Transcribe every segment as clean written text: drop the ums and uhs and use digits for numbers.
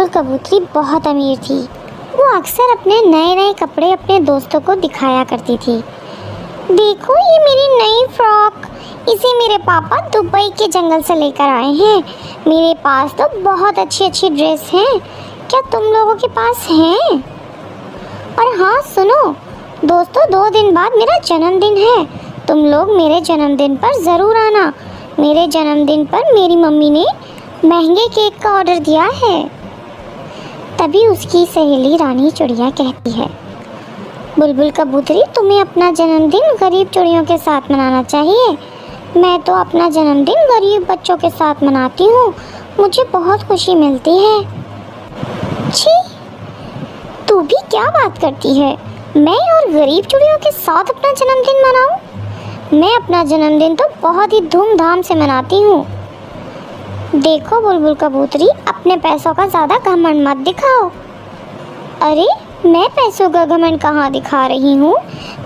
कबूतरी बहुत अमीर थी। वो अक्सर अपने नए नए कपड़े अपने दोस्तों को दिखाया करती थी। देखो ये मेरी नई फ्रॉक, इसे मेरे पापा दुबई के जंगल से लेकर आए हैं। मेरे पास तो बहुत अच्छी अच्छी ड्रेस हैं, क्या तुम लोगों के पास हैं? और हाँ सुनो दोस्तों, 2 दिन बाद मेरा जन्मदिन है, तुम लोग मेरे जन्मदिन पर ज़रूर आना। मेरे जन्मदिन पर मेरी मम्मी ने महंगे केक का ऑर्डर दिया है। तभी उसकी सहेली रानी चिड़िया कहती है, बुलबुल कबूतरी तुम्हें अपना जन्मदिन गरीब चिड़ियों के साथ मनाना चाहिए। मैं तो अपना जन्मदिन गरीब बच्चों के साथ मनाती हूँ, मुझे बहुत खुशी मिलती है। छी, तू भी क्या बात करती है? मैं और गरीब चिड़ियों के साथ अपना जन्मदिन मनाऊं? मैं अपना जन्मदिन तो बहुत ही धूमधाम से मनाती हूँ। देखो बुलबुल कबूतरी, अपने पैसों का ज़्यादा घमंड मत दिखाओ। अरे मैं पैसों का घमंड कहाँ दिखा रही हूँ,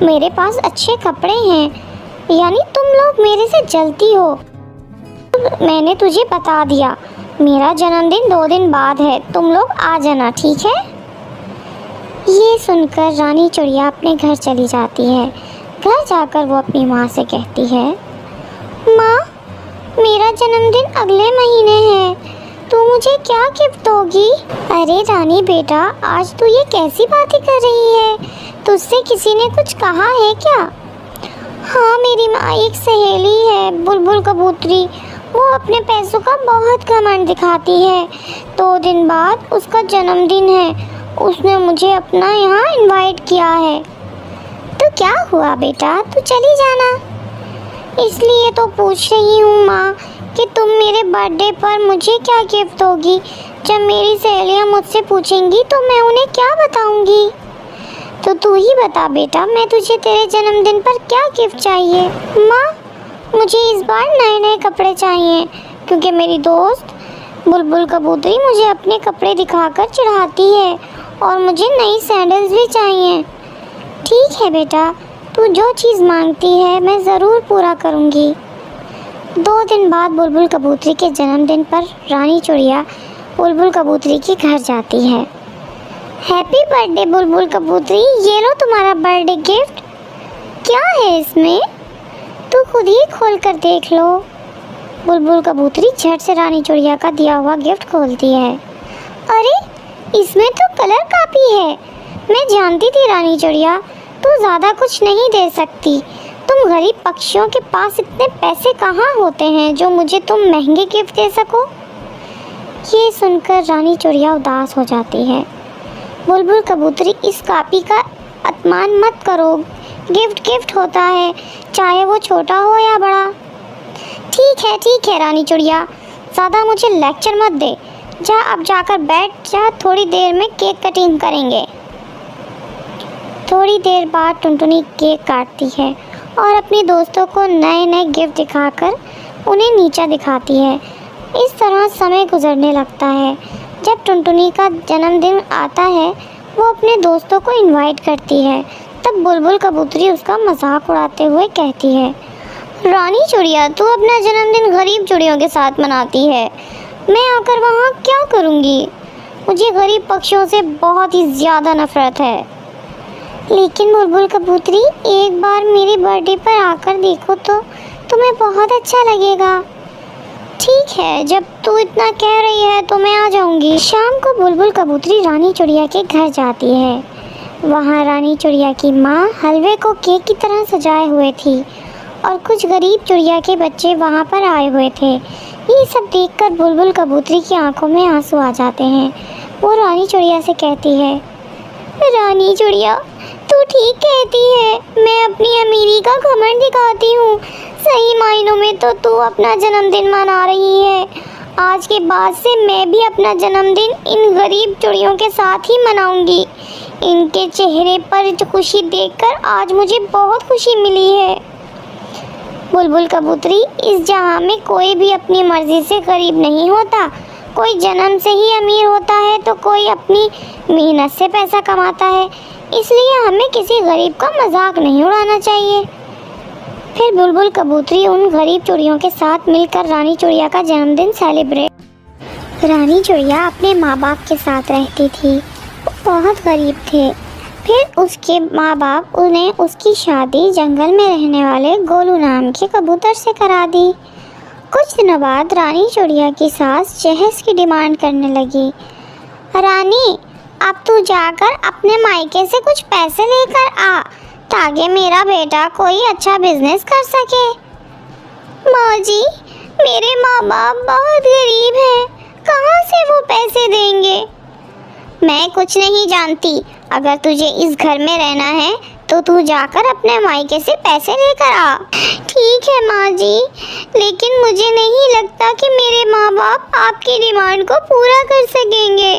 मेरे पास अच्छे कपड़े हैं, यानी तुम लोग मेरे से जलती हो। मैंने तुझे बता दिया, मेरा जन्मदिन 2 दिन बाद है, तुम लोग आ जाना, ठीक है? ये सुनकर रानी चिड़िया अपने घर चली जाती है। घर जाकर वो अपनी माँ से कहती है, माँ मेरा जन्मदिन अगले महीने है, तू मुझे क्या गिफ्ट दोगी? अरे रानी बेटा, आज तू ये कैसी बातें कर रही है? तुझसे किसी ने कुछ कहा है क्या? हाँ मेरी माँ एक सहेली है बुलबुल कबूतरी, वो अपने पैसों का बहुत घमंड दिखाती है। 2 दिन बाद उसका जन्मदिन है, उसने मुझे अपना यहाँ इनवाइट किया है। तो क्या हुआ बेटा, तू चली जाना। इसलिए तो पूछ रही हूँ माँ कि तुम मेरे बर्थडे पर मुझे क्या गिफ्ट दोगी? जब मेरी सहेलियाँ मुझसे पूछेंगी तो मैं उन्हें क्या बताऊँगी? तो तू ही बता बेटा, मैं तुझे तेरे जन्मदिन पर क्या गिफ्ट चाहिए? माँ मुझे इस बार नए नए कपड़े चाहिए, क्योंकि मेरी दोस्त बुलबुल कबूतरी मुझे अपने कपड़े दिखाकर चिढ़ाती है, और मुझे नई सैंडल्स भी चाहिए। ठीक है बेटा, तू जो चीज़ मांगती है मैं ज़रूर पूरा करूँगी। 2 दिन बाद बुलबुल कबूतरी के जन्मदिन पर रानी चिड़िया बुलबुल कबूतरी के घर जाती है। हैप्पी बर्थडे बुलबुल कबूतरी, ये लो तुम्हारा बर्थडे गिफ्ट। क्या है इसमें? तू खुद ही खोल कर देख लो। बुलबुल कबूतरी झट से रानी चिड़िया का दिया हुआ गिफ्ट खोलती है। अरे इसमें तो कलर कॉपी है। मैं जानती थी रानी चिड़िया, तू ज़्यादा कुछ नहीं दे सकती। तुम गरीब पक्षियों के पास इतने पैसे कहाँ होते हैं जो मुझे तुम महंगे गिफ्ट दे सको? ये सुनकर रानी चिड़िया उदास हो जाती है। बुलबुल कबूतरी, इस कॉपी का अपमान मत करो, गिफ्ट गिफ्ट होता है, चाहे वो छोटा हो या बड़ा। ठीक है रानी चिड़िया, ज़्यादा मुझे लेक्चर मत दे। जा अब जाकर बैठ जा, थोड़ी देर में केक कटिंग करेंगे। थोड़ी देर बाद टुनटुनी केक काटती है और अपने दोस्तों को नए नए गिफ्ट दिखाकर उन्हें नीचा दिखाती है। इस तरह समय गुजरने लगता है। जब टुनटुनी का जन्मदिन आता है, वो अपने दोस्तों को इनवाइट करती है। तब बुलबुल कबूतरी उसका मजाक उड़ाते हुए कहती है, रानी चिड़िया तू अपना जन्मदिन गरीब चिड़ियों के साथ मनाती है, मैं आकर वहाँ क्या करूँगी? मुझे गरीब पक्षियों से बहुत ही ज़्यादा नफरत है। लेकिन बुलबुल कबूतरी, एक बार मेरे बर्थडे पर आकर देखो तो तुम्हें बहुत अच्छा लगेगा। ठीक है, जब तू इतना कह रही है तो मैं आ जाऊंगी। शाम को बुलबुल कबूतरी रानी चिड़िया के घर जाती है। वहाँ रानी चिड़िया की माँ हलवे को केक की तरह सजाए हुए थी और कुछ गरीब चिड़िया के बच्चे वहाँ पर आए हुए थे। ये सब देखकर बुलबुल कबूतरी की आंखों में आंसू आ जाते हैं। वो रानी चिड़िया से कहती है, रानी चिड़िया तू ठीक कहती है, मैं अपनी अमीरी का घमंड दिखाती हूँ। सही मायनों में तो तू अपना जन्मदिन मना रही है। आज के बाद से मैं भी अपना जन्मदिन इन गरीब चिड़ियों के साथ ही मनाऊंगी। इनके चेहरे पर खुशी देखकर आज मुझे बहुत खुशी मिली है। बुलबुल कबूतरी, इस जहाँ में कोई भी अपनी मर्जी से गरीब नहीं होता। कोई जन्म से ही अमीर होता है तो कोई अपनी मेहनत से पैसा कमाता है। इसलिए हमें किसी गरीब का मजाक नहीं उड़ाना चाहिए। फिर बुलबुल कबूतरी उन गरीब चिड़ियों के साथ मिलकर रानी चिड़िया का जन्मदिन सेलिब्रेट रानी चिड़िया अपने माँ बाप के साथ रहती थी। वो बहुत गरीब थे। फिर उसके माँ बाप उन्हें उसकी शादी जंगल में रहने वाले गोलू नाम के कबूतर से करा दी। कुछ दिनों बाद रानी चिड़िया की सास जहेज की डिमांड करने लगी। रानी, अब तू जाकर अपने मायके से कुछ पैसे लेकर आ ताकि मेरा बेटा कोई अच्छा बिजनेस कर सके। माँ जी, मेरे माँ बाप बहुत गरीब हैं, कहाँ से वो पैसे देंगे? मैं कुछ नहीं जानती। अगर तुझे इस घर में रहना है तो तू जाकर अपने मायके से पैसे लेकर आ। ठीक है माँ जी, लेकिन मुझे नहीं लगता कि मेरे माँ बाप आपकी डिमांड को पूरा कर सकेंगे।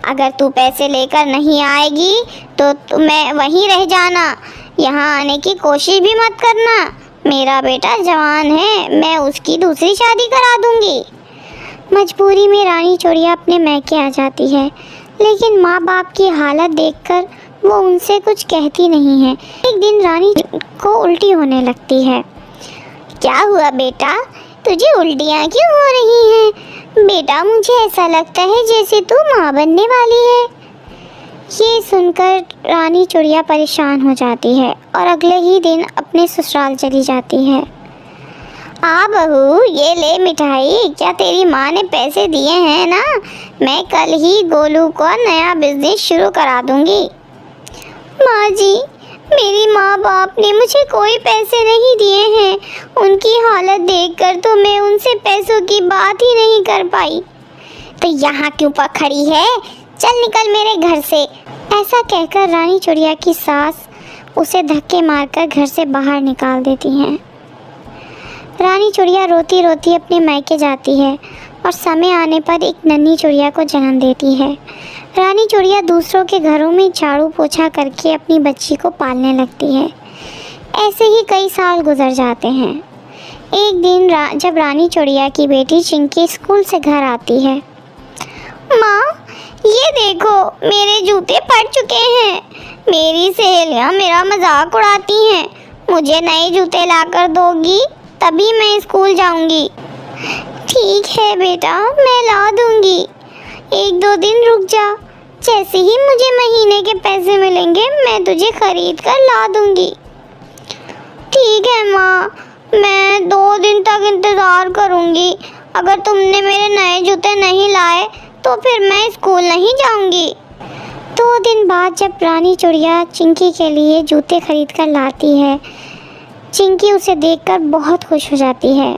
अगर तू पैसे लेकर नहीं आएगी तो मैं वहीं रह जाना, यहाँ आने की कोशिश भी मत करना। मेरा बेटा जवान है, मैं उसकी दूसरी शादी करा दूंगी। मजबूरी में रानी चिड़िया अपने मैके आ जाती है, लेकिन माँ बाप की हालत देखकर वो उनसे कुछ कहती नहीं है। एक दिन रानी को उल्टी होने लगती है। क्या हुआ बेटा, तुझे उल्टियाँ क्यों हो रही हैं? बेटा, मुझे ऐसा लगता है जैसे तू माँ बनने वाली है। ये सुनकर रानी चिड़िया परेशान हो जाती है और अगले ही दिन अपने ससुराल चली जाती है। हाँ बहू, ये ले मिठाई। क्या तेरी माँ ने पैसे दिए हैं ना? मैं कल ही गोलू को नया बिजनेस शुरू करा दूंगी। माँ जी, मेरी माँ बाप ने मुझे कोई पैसे नहीं दिए हैं। उनकी हालत देखकर तो मैं उनसे पैसों की बात ही नहीं कर पाई। तो यहाँ क्यों खड़ी है? चल निकल मेरे घर से। ऐसा कहकर रानी चिड़िया की सास उसे धक्के मारकर घर से बाहर निकाल देती हैं। रानी चिड़िया रोती रोती अपने मायके जाती है और समय आने पर एक नन्ही चिड़िया को जन्म देती है। रानी चिड़िया दूसरों के घरों में झाड़ू पोछा करके अपनी बच्ची को पालने लगती है। ऐसे ही कई साल गुजर जाते हैं। एक दिन जब रानी चिड़िया की बेटी चिंकी स्कूल से घर आती है। माँ, ये देखो, मेरे जूते फट चुके हैं। मेरी सहेलियाँ मेरा मजाक उड़ाती हैं। मुझे नए जूते लाकर दोगी तभी मैं स्कूल जाऊंगी। ठीक है बेटा, मैं ला दूंगी। 1-2 दिन रुक जा। जैसे ही मुझे महीने के पैसे मिलेंगे मैं तुझे खरीद कर ला दूंगी। ठीक है माँ, मैं 2 दिन तक इंतज़ार करूंगी। अगर तुमने मेरे नए जूते नहीं लाए तो फिर मैं स्कूल नहीं जाऊंगी। 2 दिन बाद जब रानी चिड़िया चिंकी के लिए जूते खरीद कर लाती है, चिंकी उसे देखकर बहुत खुश हो जाती है।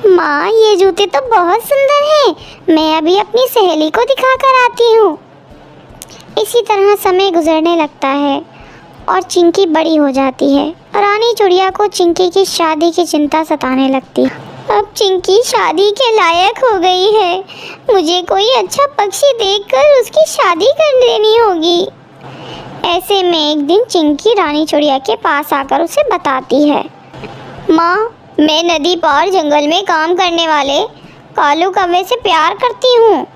माँ, ये जूते तो बहुत सुंदर हैं। मैं अभी अपनी सहेली को दिखा कर आती हूँ। इसी तरह समय गुजरने लगता है और चिंकी बड़ी हो जाती है। रानी चिड़िया को चिंकी की शादी की चिंता सताने लगती है। अब चिंकी शादी के लायक हो गई है। मुझे कोई अच्छा पक्षी देखकर उसकी शादी कर देनी होगी। ऐसे में एक दिन चिंकी रानी चिड़िया के पास आकर उसे बताती है। माँ, मैं नदी पार जंगल में काम करने वाले कालू कौवे से प्यार करती हूँ।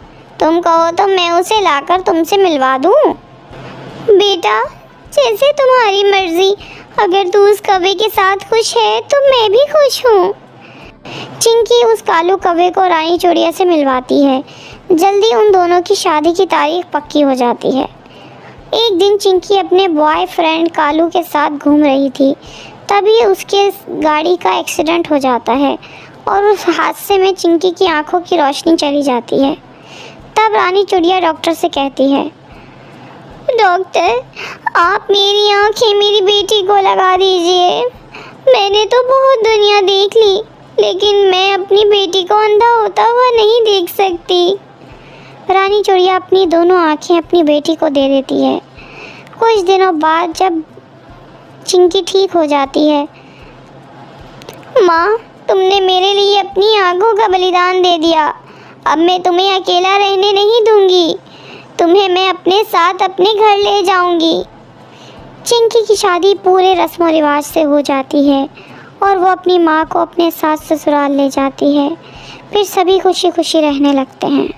तुम कहो तो मैं उसे लाकर तुमसे मिलवा दूँ। बेटा, जैसे तुम्हारी मर्जी। अगर तू उस कौवे के साथ खुश है तो मैं भी खुश हूँ। चिंकी उस कालू कौवे को रानी चिड़िया से मिलवाती है। जल्दी उन दोनों की शादी की तारीख पक्की हो जाती है। एक दिन चिंकी अपने बॉयफ्रेंड कालू के साथ घूम रही थी, तभी उसके गाड़ी का एक्सीडेंट हो जाता है और उस हादसे में चिंकी की आंखों की रोशनी चली जाती है। तब रानी चिड़िया डॉक्टर से कहती है, डॉक्टर, आप मेरी आंखें मेरी बेटी को लगा दीजिए। मैंने तो बहुत दुनिया देख ली, लेकिन मैं अपनी बेटी को अंधा होता हुआ नहीं देख सकती। रानी चिड़िया अपनी दोनों आंखें अपनी बेटी को दे देती है। कुछ दिनों बाद जब चिंकी ठीक हो जाती है, माँ, तुमने मेरे लिए अपनी आंखों का बलिदान दे दिया। अब मैं तुम्हें अकेला रहने नहीं दूंगी। तुम्हें मैं अपने साथ अपने घर ले जाऊंगी। चिंकी की शादी पूरे रस्म रिवाज से हो जाती है और वो अपनी माँ को अपने साथ ससुराल ले जाती है। फिर सभी खुशी खुशी रहने लगते हैं।